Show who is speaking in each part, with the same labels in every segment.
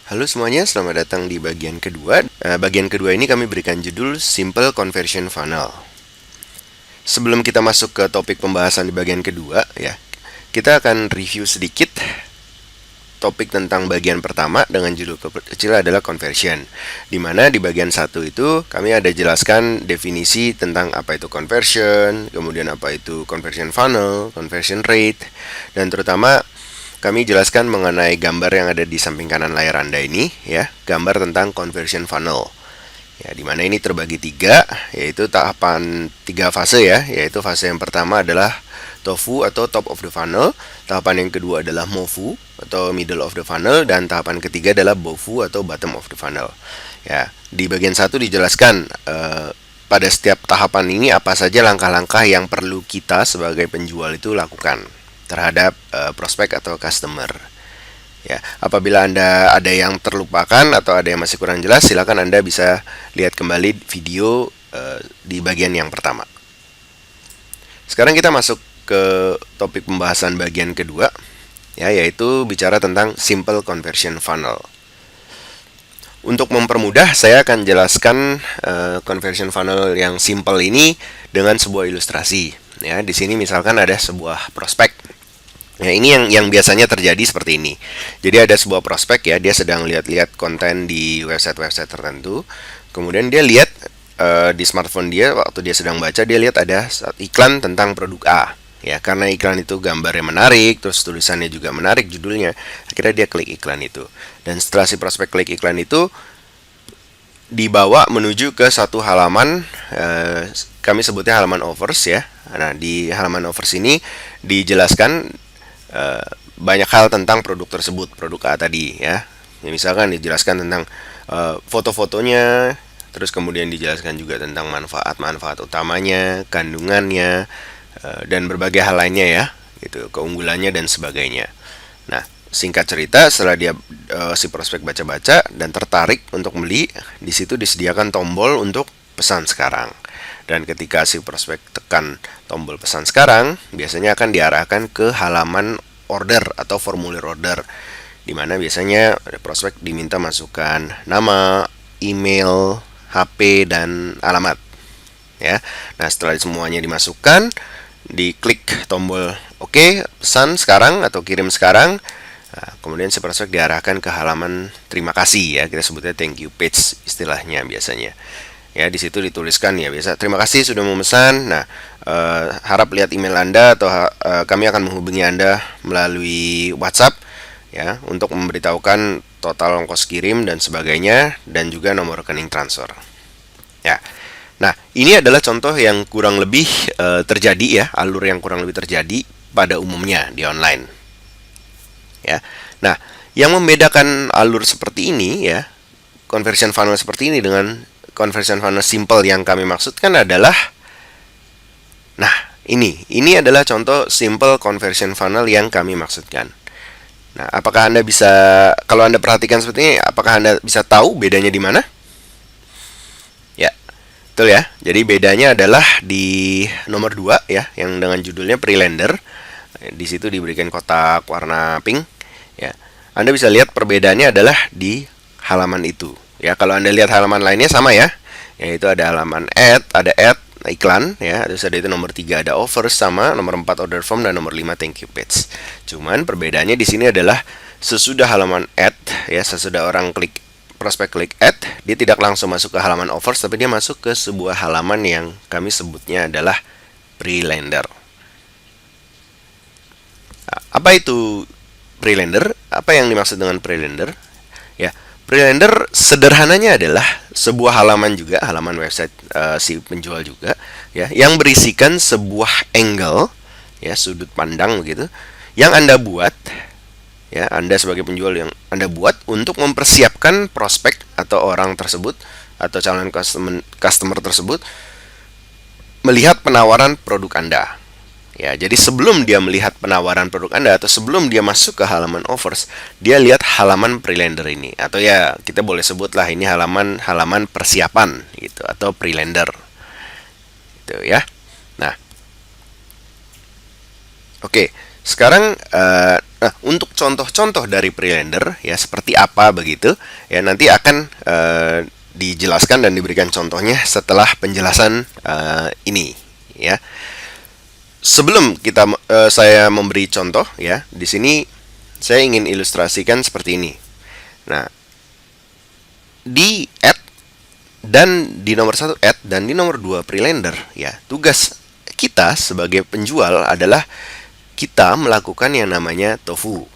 Speaker 1: Halo semuanya, selamat datang di bagian kedua. Bagian kedua ini kami berikan judul Simple Conversion Funnel. Sebelum kita masuk ke topik pembahasan di bagian kedua, ya, kita akan review sedikit topik tentang bagian pertama dengan judul kecil adalah conversion. Di mana di bagian satu itu kami ada jelaskan definisi tentang apa itu conversion, kemudian apa itu conversion funnel, conversion rate, dan terutama kami jelaskan mengenai gambar yang ada di samping kanan layar Anda ini, ya, gambar tentang conversion funnel. Ya, di mana ini terbagi tiga, yaitu tahapan tiga fase ya, yaitu fase yang pertama adalah TOFU atau top of the funnel, tahapan yang kedua adalah MOFU atau middle of the funnel, dan tahapan ketiga adalah BOFU atau bottom of the funnel. Ya, di bagian satu dijelaskan pada setiap tahapan ini apa saja langkah-langkah yang perlu kita sebagai penjual itu lakukan terhadap prospek atau customer. Ya, apabila Anda ada yang terlupakan atau ada yang masih kurang jelas, silakan Anda bisa lihat kembali video di bagian yang pertama. Sekarang kita masuk ke topik pembahasan bagian kedua, ya, yaitu bicara tentang simple conversion funnel. Untuk mempermudah, saya akan jelaskan conversion funnel yang simple ini dengan sebuah ilustrasi. Ya, di sini misalkan ada sebuah prospek. Ya, ini yang biasanya terjadi seperti ini. Jadi ada sebuah prospek ya, dia sedang lihat-lihat konten di website-website tertentu. Kemudian dia lihat di smartphone dia waktu dia sedang baca, dia lihat ada iklan tentang produk A. Ya, karena iklan itu gambarnya menarik, terus tulisannya juga menarik judulnya. Akhirnya dia klik iklan itu. Dan setelah si prospek klik iklan itu, dibawa menuju ke satu halaman, kami sebutnya halaman offers ya. Nah, di halaman offers ini dijelaskan banyak hal tentang produk tersebut, produk A tadi ya. Misalkan dijelaskan tentang foto-fotonya, terus kemudian dijelaskan juga tentang manfaat-manfaat utamanya, kandungannya, dan berbagai hal lainnya ya, gitu, keunggulannya dan sebagainya. Nah, singkat cerita, setelah dia si prospek baca-baca dan tertarik untuk beli, di situ disediakan tombol untuk pesan sekarang. Dan ketika si prospek tekan tombol pesan sekarang, biasanya akan diarahkan ke halaman order atau formulir order, di mana biasanya prospek diminta masukkan nama, email, HP, dan alamat. Ya, nah setelah semuanya dimasukkan, diklik tombol OK, pesan sekarang atau kirim sekarang. Nah, kemudian si prospek diarahkan ke halaman terima kasih ya, kita sebutnya thank you page istilahnya biasanya. Ya, di situ dituliskan ya biasa terima kasih sudah memesan. Nah, harap lihat email Anda atau kami akan menghubungi Anda melalui WhatsApp ya untuk memberitahukan total ongkos kirim dan sebagainya, dan juga nomor rekening transfer. Ya. Nah, ini adalah contoh yang kurang lebih terjadi ya, alur yang kurang lebih terjadi pada umumnya di online. Ya. Nah, yang membedakan alur seperti ini ya, conversion funnel seperti ini dengan conversion funnel simple yang kami maksudkan adalah, nah, ini adalah contoh simple conversion funnel yang kami maksudkan. Nah, apakah Anda bisa, kalau Anda perhatikan seperti ini, apakah Anda bisa tahu bedanya di mana? Ya, betul ya. Jadi bedanya adalah di nomor 2 ya, yang dengan judulnya pre-lender. Di situ diberikan kotak warna pink ya. Anda bisa lihat perbedaannya adalah di halaman itu. Ya, kalau Anda lihat halaman lainnya sama ya. Yaitu ada halaman ada iklan ya, terus ada itu nomor 3 ada offer sama, nomor 4 order form, dan nomor 5 thank you page. Cuman perbedaannya di sini adalah sesudah halaman ya, sesudah orang klik prospek klik dia tidak langsung masuk ke halaman offers, tapi dia masuk ke sebuah halaman yang kami sebutnya adalah pre-lender. Nah, apa itu pre-lender? Apa yang dimaksud dengan pre-lender? Ya, pre-lender sederhananya adalah sebuah halaman juga, halaman website si penjual juga, ya, yang berisikan sebuah angle, ya, sudut pandang begitu, yang Anda buat, ya, Anda sebagai penjual yang Anda buat untuk mempersiapkan prospek atau orang tersebut atau calon customer tersebut melihat penawaran produk Anda. Ya, jadi sebelum dia melihat penawaran produk Anda atau sebelum dia masuk ke halaman offers, dia lihat halaman pre-lender ini, atau ya kita boleh sebutlah ini halaman persiapan gitu atau pre-lender. Gitu ya. Nah, oke. Sekarang untuk contoh-contoh dari Prelender ya seperti apa begitu ya nanti akan dijelaskan dan diberikan contohnya setelah penjelasan ini ya. Sebelum saya memberi contoh ya, di sini saya ingin ilustrasikan seperti ini. Nah, di add dan di nomor 1 add dan di nomor 2 Prelender ya, tugas kita sebagai penjual adalah kita melakukan yang namanya TOFU.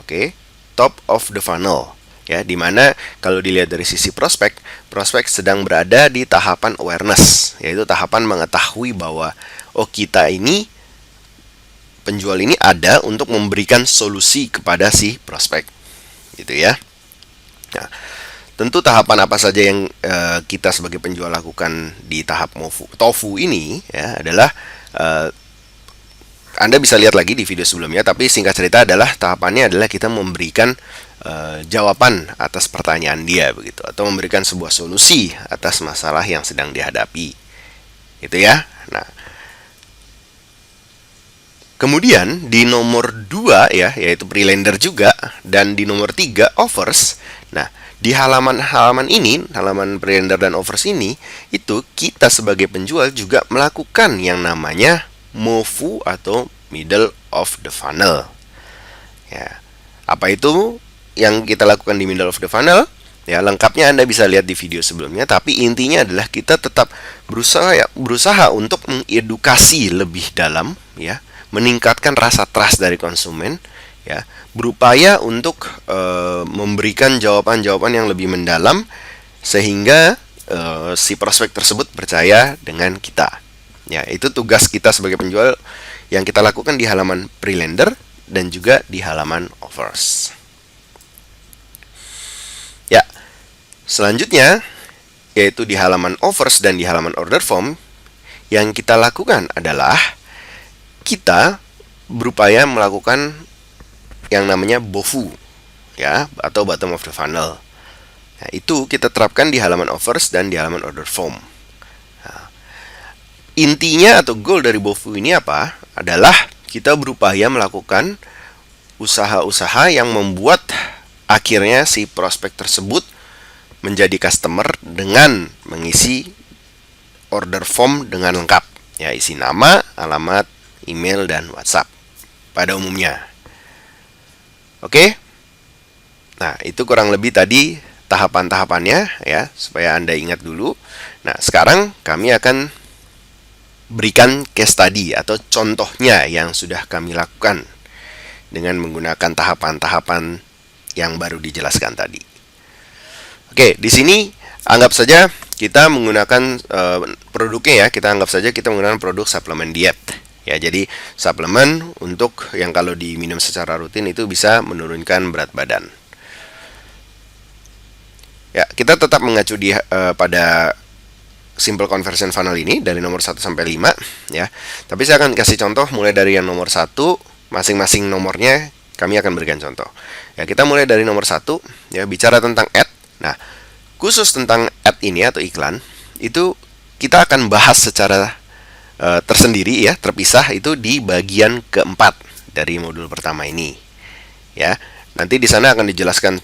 Speaker 1: Oke, top of the funnel. Ya, dimana kalau dilihat dari sisi prospek sedang berada di tahapan awareness, yaitu tahapan mengetahui bahwa kita ini penjual ini ada untuk memberikan solusi kepada si prospek, gitu ya. Nah, tentu tahapan apa saja yang kita sebagai penjual lakukan di tahap TOFU ini ya adalah Anda bisa lihat lagi di video sebelumnya, tapi singkat cerita adalah tahapannya adalah kita memberikan jawaban atas pertanyaan dia begitu, atau memberikan sebuah solusi atas masalah yang sedang dihadapi, gitu ya. Nah, kemudian di nomor 2 ya, yaitu Prelender juga, dan di nomor 3 offers. Nah, di halaman-halaman ini, halaman Prelender dan offers ini, itu kita sebagai penjual juga melakukan yang namanya MOFU atau middle of the funnel. Ya. Apa itu yang kita lakukan di middle of the funnel? Ya, lengkapnya Anda bisa lihat di video sebelumnya, tapi intinya adalah kita tetap berusaha untuk mengedukasi lebih dalam ya, meningkatkan rasa trust dari konsumen ya, berupaya untuk memberikan jawaban-jawaban yang lebih mendalam sehingga si prospek tersebut percaya dengan kita. Ya, itu tugas kita sebagai penjual yang kita lakukan di halaman Prelender dan juga di halaman offers. Ya, selanjutnya yaitu di halaman offers dan di halaman order form, yang kita lakukan adalah kita berupaya melakukan yang namanya BOFU ya, atau bottom of the funnel. Nah, itu kita terapkan di halaman offers dan di halaman order form. Nah, intinya atau goal dari BOFU ini apa? Adalah kita berupaya melakukan usaha-usaha yang membuat akhirnya si prospek tersebut menjadi customer dengan mengisi order form dengan lengkap ya, isi nama, alamat, email, dan WhatsApp pada umumnya. Oke. Nah, itu kurang lebih tadi tahapan-tahapannya ya, supaya Anda ingat dulu. Nah, sekarang kami akan berikan case study atau contohnya yang sudah kami lakukan dengan menggunakan tahapan-tahapan yang baru dijelaskan tadi. Oke, di sini anggap saja kita menggunakan produknya ya, kita anggap saja kita menggunakan produk suplemen diet. Ya, jadi suplemen untuk yang kalau diminum secara rutin itu bisa menurunkan berat badan. Ya, kita tetap mengacu pada simple conversion funnel ini dari nomor 1 sampai 5 ya. Tapi saya akan kasih contoh mulai dari yang nomor 1, masing-masing nomornya kami akan berikan contoh. Ya, kita mulai dari nomor 1 ya, bicara tentang ad. Nah, khusus tentang ad ini atau iklan, itu kita akan bahas secara tersendiri ya, terpisah itu di bagian keempat dari modul pertama ini. Ya, nanti di sana akan dijelaskan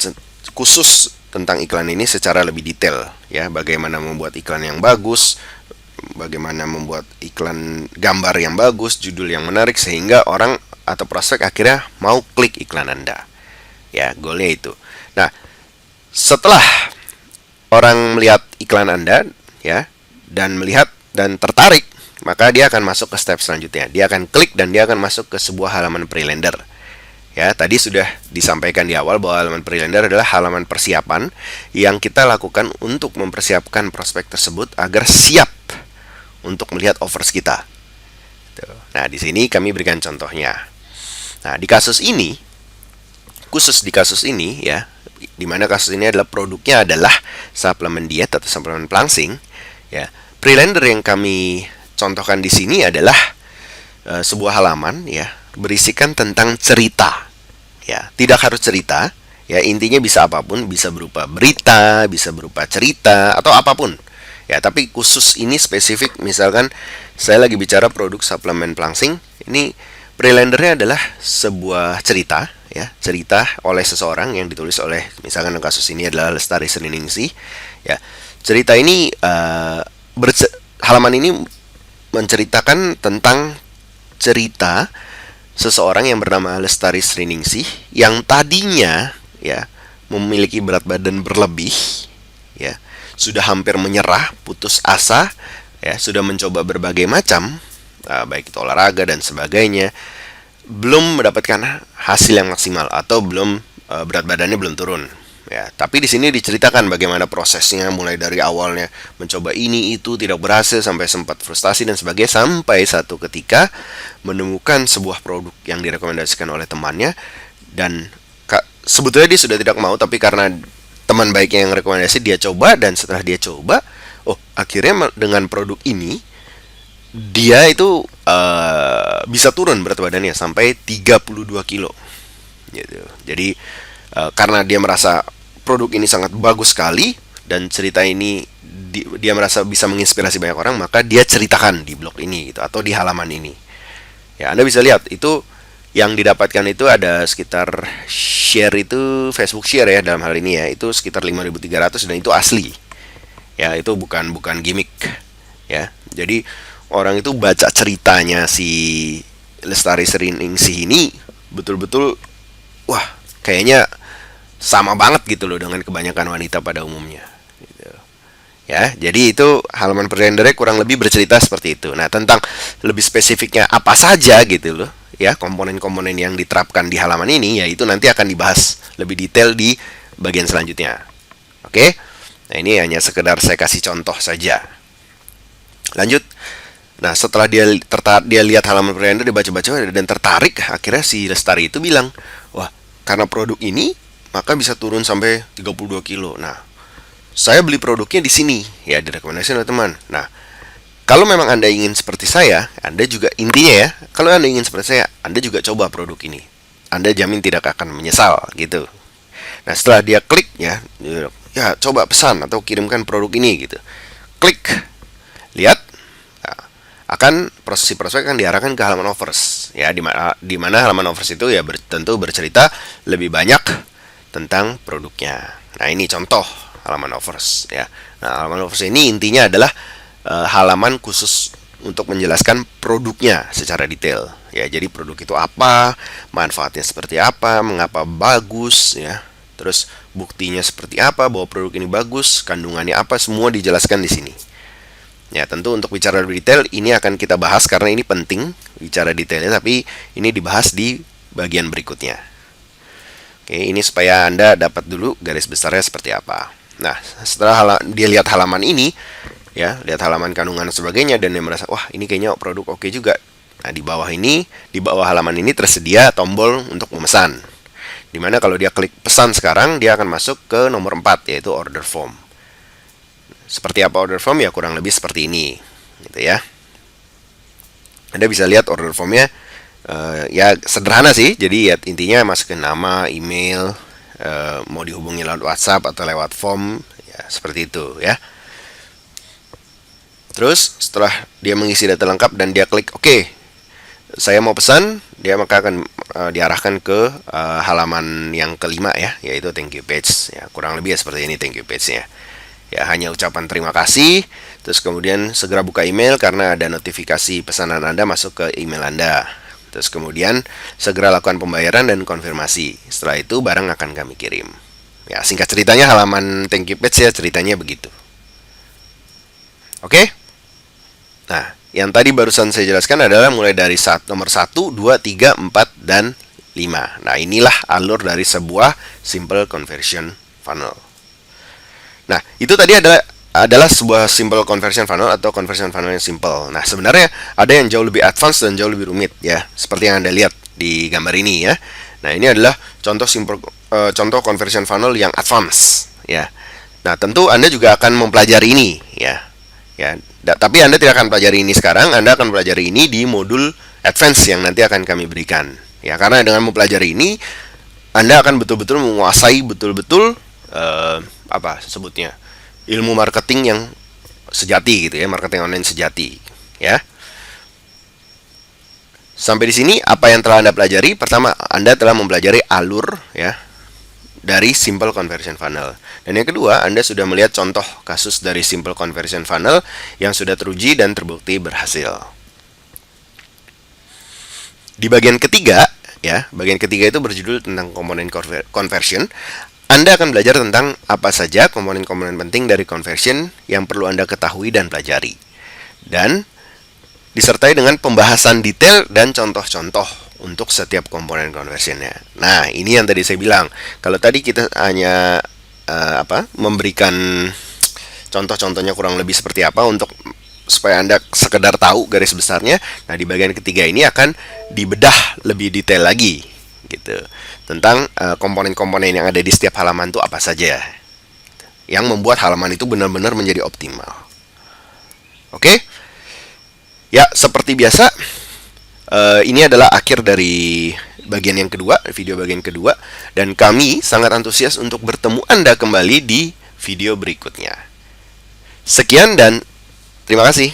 Speaker 1: khusus tentang iklan ini secara lebih detail ya, bagaimana membuat iklan yang bagus, bagaimana membuat iklan gambar yang bagus, judul yang menarik sehingga orang atau prospek akhirnya mau klik iklan Anda. Ya, goalnya itu. Nah, setelah orang melihat iklan Anda ya dan melihat dan tertarik, maka dia akan masuk ke step selanjutnya. Dia akan klik dan dia akan masuk ke sebuah halaman Prelender. Ya, tadi sudah disampaikan di awal bahwa halaman Prelender adalah halaman persiapan yang kita lakukan untuk mempersiapkan prospek tersebut agar siap untuk melihat offers kita. Nah, di sini kami berikan contohnya. Nah, di kasus ini, khusus di kasus ini ya, di mana kasus ini adalah produknya adalah suplemen diet atau suplemen pelangsing, ya. Prelender yang kami contohkan di sini adalah sebuah halaman ya, berisikan tentang cerita. Ya, tidak harus cerita, ya, intinya bisa apapun, bisa berupa berita, bisa berupa cerita atau apapun. Ya, tapi khusus ini spesifik, misalkan saya lagi bicara produk suplemen pelangsing, ini Prelendernya adalah sebuah cerita, ya, cerita oleh seseorang yang ditulis oleh, misalkan kasus ini adalah Lestari Sriningsih, ya. Cerita ini halaman ini menceritakan tentang cerita seseorang yang bernama Lestari Sriningsih yang tadinya, ya, memiliki berat badan berlebih, ya, sudah hampir menyerah, putus asa, ya, sudah mencoba berbagai macam, baik itu olahraga dan sebagainya, belum mendapatkan hasil yang maksimal atau belum, berat badannya belum turun, ya. Tapi di sini diceritakan bagaimana prosesnya, mulai dari awalnya mencoba ini itu tidak berhasil sampai sempat frustasi dan sebagainya, sampai satu ketika menemukan sebuah produk yang direkomendasikan oleh temannya, dan sebetulnya dia sudah tidak mau, tapi karena teman baiknya yang rekomendasi, dia coba, dan setelah dia coba, oh, akhirnya dengan produk ini dia itu bisa turun berat badannya sampai 32 kilo gitu. Jadi karena dia merasa produk ini sangat bagus sekali dan cerita ini dia merasa bisa menginspirasi banyak orang, maka dia ceritakan di blog ini gitu, atau di halaman ini. Ya, Anda bisa lihat itu yang didapatkan itu ada sekitar share, itu Facebook share ya dalam hal ini ya, itu sekitar 5.300, dan itu asli. Ya, itu bukan gimmick. Ya. Jadi orang itu baca ceritanya si Lestari Sriningsih ini betul-betul, wah, kayaknya sama banget gitu loh dengan kebanyakan wanita pada umumnya gitu. Ya, jadi itu halaman prelendernya kurang lebih bercerita seperti itu. Nah, tentang lebih spesifiknya apa saja gitu loh, ya, komponen-komponen yang diterapkan di halaman ini, ya, itu nanti akan dibahas lebih detail di bagian selanjutnya. Oke? Nah, ini hanya sekedar saya kasih contoh saja. Lanjut. Nah, setelah dia lihat halaman preender, dia baca-baca dan tertarik, akhirnya si Lestari itu bilang, wah, karena produk ini maka bisa turun sampai 32 kilo. Nah, saya beli produknya di sini, ya, direkomendasikan oleh teman. Nah, kalau memang Anda ingin seperti saya, Anda juga, intinya ya, kalau Anda ingin seperti saya, Anda juga coba produk ini. Anda jamin tidak akan menyesal gitu. Nah, setelah dia klik, ya, coba pesan atau kirimkan produk ini gitu. Klik, lihat, akan proses akan diarahkan ke halaman offers, ya, di mana halaman offers itu ya tentu bercerita lebih banyak tentang produknya. Nah, ini contoh halaman offers, ya. Nah, halaman offers ini intinya adalah halaman khusus untuk menjelaskan produknya secara detail, ya. Jadi produk itu apa, manfaatnya seperti apa, mengapa bagus, ya. Terus buktinya seperti apa bahwa produk ini bagus, kandungannya apa, semua dijelaskan di sini. Ya, tentu untuk bicara lebih detail ini akan kita bahas karena ini penting bicara detailnya, tapi ini dibahas di bagian berikutnya. Oke, ini supaya Anda dapat dulu garis besarnya seperti apa. Nah, setelah dia lihat halaman ini, ya, lihat halaman kandungan dan sebagainya, dan dia merasa, wah, ini kayaknya produk oke juga. Nah, di bawah halaman ini tersedia tombol untuk memesan. Dimana kalau dia klik pesan sekarang, dia akan masuk ke nomor 4, yaitu order form. Seperti apa order form? Ya, kurang lebih seperti ini gitu ya. Anda bisa lihat order formnya, ya, sederhana sih. Jadi ya, intinya masukin nama, email, mau dihubungi lewat WhatsApp atau lewat form, ya, seperti itu ya. Terus setelah dia mengisi data lengkap dan dia klik oke, saya mau pesan, dia maka akan diarahkan ke halaman yang kelima ya, yaitu thank you page, ya. Kurang lebih ya seperti ini thank you page-nya. Ya, hanya ucapan terima kasih, terus kemudian segera buka email karena ada notifikasi pesanan Anda masuk ke email Anda. Terus kemudian segera lakukan pembayaran dan konfirmasi. Setelah itu barang akan kami kirim. Ya, singkat ceritanya halaman thank you page ya, ceritanya begitu. Oke? Nah, yang tadi barusan saya jelaskan adalah mulai dari nomor 1, 2, 3, 4, dan 5. Nah, inilah alur dari sebuah simple conversion funnel. Nah, itu tadi adalah sebuah simple conversion funnel atau conversion funnel yang simple. Nah, sebenarnya ada yang jauh lebih advance dan jauh lebih rumit ya, seperti yang Anda lihat di gambar ini ya. Nah, ini adalah contoh conversion funnel yang advance ya. Nah, tentu Anda juga akan mempelajari ini ya. Ya, tapi Anda tidak akan pelajari ini sekarang, Anda akan pelajari ini di modul advance yang nanti akan kami berikan. Ya, karena dengan mempelajari ini Anda akan betul-betul menguasai betul-betul apa sebutnya, ilmu marketing yang sejati gitu ya, marketing online sejati ya. Sampai di sini apa yang telah Anda pelajari? Pertama, Anda telah mempelajari alur ya dari simple conversion funnel. Dan yang kedua, Anda sudah melihat contoh kasus dari simple conversion funnel yang sudah teruji dan terbukti berhasil. Di bagian ketiga, ya, bagian ketiga itu berjudul tentang komponen conversion. Anda akan belajar tentang apa saja komponen-komponen penting dari conversion yang perlu Anda ketahui dan pelajari. Dan disertai dengan pembahasan detail dan contoh-contoh untuk setiap komponen conversionnya. Nah, ini yang tadi saya bilang. Kalau tadi kita hanya memberikan contoh-contohnya kurang lebih seperti apa untuk supaya Anda sekedar tahu garis besarnya. Nah, di bagian ketiga ini akan dibedah lebih detail lagi gitu tentang komponen-komponen yang ada di setiap halaman itu apa saja yang membuat halaman itu benar-benar menjadi optimal. Oke? Ya, seperti biasa ini adalah akhir dari bagian yang kedua, video bagian kedua, dan kami sangat antusias untuk bertemu Anda kembali di video berikutnya. Sekian dan terima kasih.